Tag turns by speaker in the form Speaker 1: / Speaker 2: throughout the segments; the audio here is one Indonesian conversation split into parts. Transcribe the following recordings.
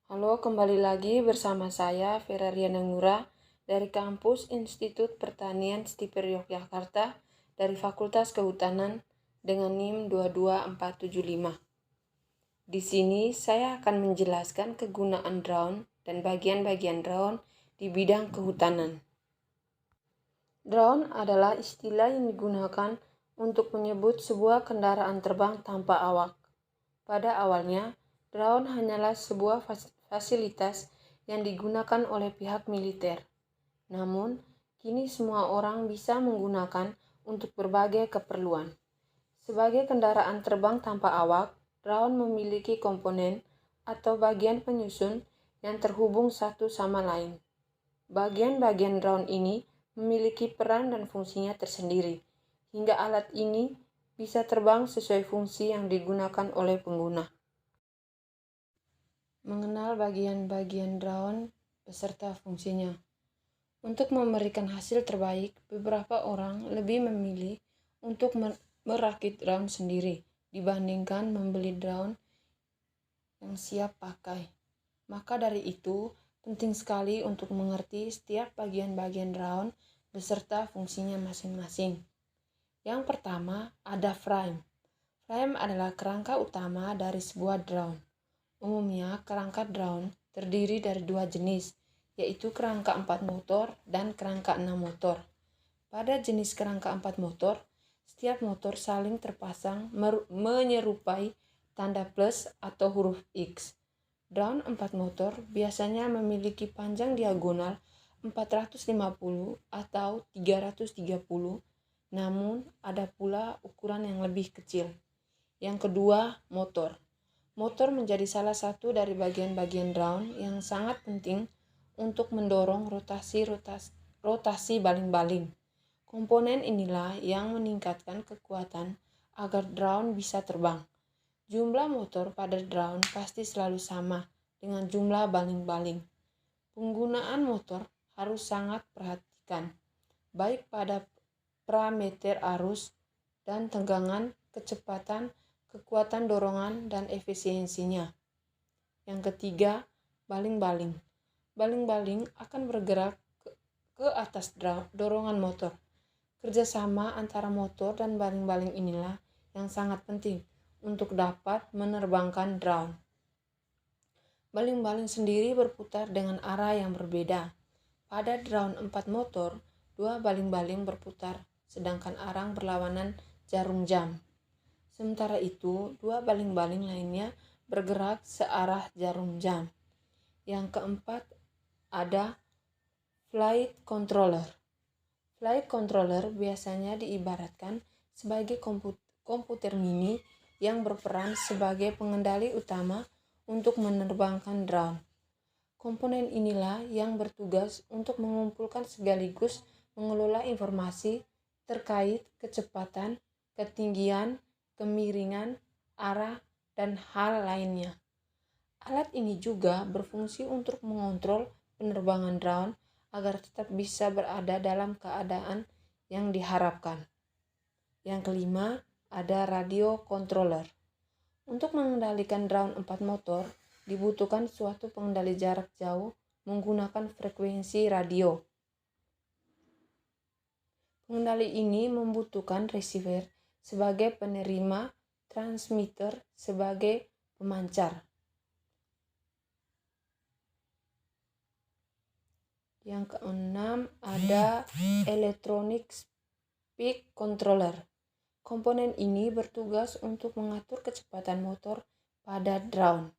Speaker 1: Halo, kembali lagi bersama saya Vera Riana Ngura dari kampus Institut Pertanian Stiper Yogyakarta dari Fakultas Kehutanan dengan NIM 22475. Di sini saya akan menjelaskan kegunaan drone dan bagian-bagian drone di bidang kehutanan. Drone adalah istilah yang digunakan untuk menyebut sebuah kendaraan terbang tanpa awak. Pada awalnya, drone hanyalah sebuah fasilitas yang digunakan oleh pihak militer. Namun, kini semua orang bisa menggunakan untuk berbagai keperluan. Sebagai kendaraan terbang tanpa awak, drone memiliki komponen atau bagian penyusun yang terhubung satu sama lain. Bagian-bagian drone ini memiliki peran dan fungsinya tersendiri, hingga alat ini bisa terbang sesuai fungsi yang digunakan oleh pengguna. Mengenal bagian-bagian drone beserta fungsinya. Untuk memberikan hasil terbaik, beberapa orang lebih memilih untuk merakit drone sendiri dibandingkan membeli drone yang siap pakai. Maka dari itu, penting sekali untuk mengerti setiap bagian-bagian drone beserta fungsinya masing-masing. Yang pertama, ada frame. Frame adalah kerangka utama dari sebuah drone. Umumnya, kerangka drone terdiri dari dua jenis, yaitu kerangka 4 motor dan kerangka 6 motor. Pada jenis kerangka 4 motor, setiap motor saling terpasang menyerupai tanda plus atau huruf X. Drone 4 motor biasanya memiliki panjang diagonal 450 atau 330, namun ada pula ukuran yang lebih kecil. Yang kedua, motor. Motor menjadi salah satu dari bagian-bagian drone yang sangat penting untuk mendorong rotasi baling-baling. Komponen inilah yang meningkatkan kekuatan agar drone bisa terbang. Jumlah motor pada drone pasti selalu sama dengan jumlah baling-baling. Penggunaan motor harus sangat perhatikan, baik pada parameter arus dan tegangan, kecepatan, kekuatan dorongan, dan efisiensinya. Yang ketiga, baling-baling. Baling-baling akan bergerak ke atas dorongan motor. Kerjasama antara motor dan baling-baling inilah yang sangat penting untuk dapat menerbangkan drone. Baling-baling sendiri berputar dengan arah yang berbeda. Pada drone 4 motor, 2 baling-baling berputar, sedangkan arah berlawanan jarum jam. Sementara itu, 2 baling-baling lainnya bergerak searah jarum jam. Yang keempat, ada flight controller. Flight controller biasanya diibaratkan sebagai komputer mini yang berperan sebagai pengendali utama untuk menerbangkan drone. Komponen inilah yang bertugas untuk mengumpulkan sekaligus mengelola informasi terkait kecepatan, ketinggian, kemiringan, arah, dan hal lainnya. Alat ini juga berfungsi untuk mengontrol penerbangan drone agar tetap bisa berada dalam keadaan yang diharapkan. Yang kelima, ada radio controller. Untuk mengendalikan drone 4 motor, dibutuhkan suatu pengendali jarak jauh menggunakan frekuensi radio. Pengendali ini membutuhkan receiver sebagai penerima, transmitter sebagai pemancar. Yang keenam, ada electronic speed controller. Komponen ini bertugas untuk mengatur kecepatan motor pada drone.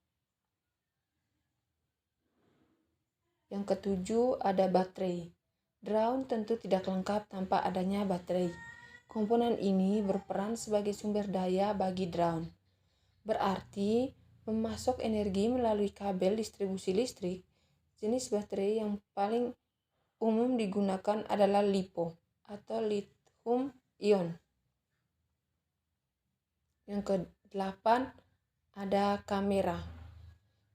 Speaker 1: Yang ketujuh, ada baterai. Drone tentu tidak lengkap tanpa adanya baterai. Komponen ini berperan sebagai sumber daya bagi drone. Berarti, memasok energi melalui kabel distribusi listrik. Jenis baterai yang paling umum digunakan adalah LiPo atau lithium ion. Yang ke-8, ada kamera.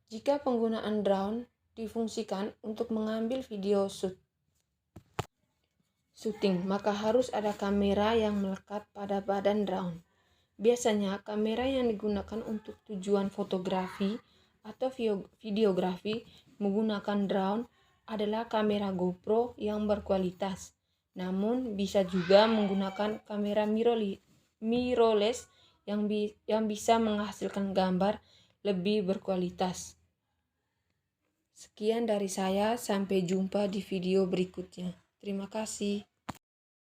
Speaker 1: Jika penggunaan drone difungsikan untuk mengambil video syuting, maka harus ada kamera yang melekat pada badan drone. Biasanya kamera yang digunakan untuk tujuan fotografi atau videografi menggunakan drone adalah kamera GoPro yang berkualitas. Namun bisa juga menggunakan kamera mirrorless yang bisa menghasilkan gambar lebih berkualitas. Sekian dari saya, sampai jumpa di video berikutnya. Terima kasih.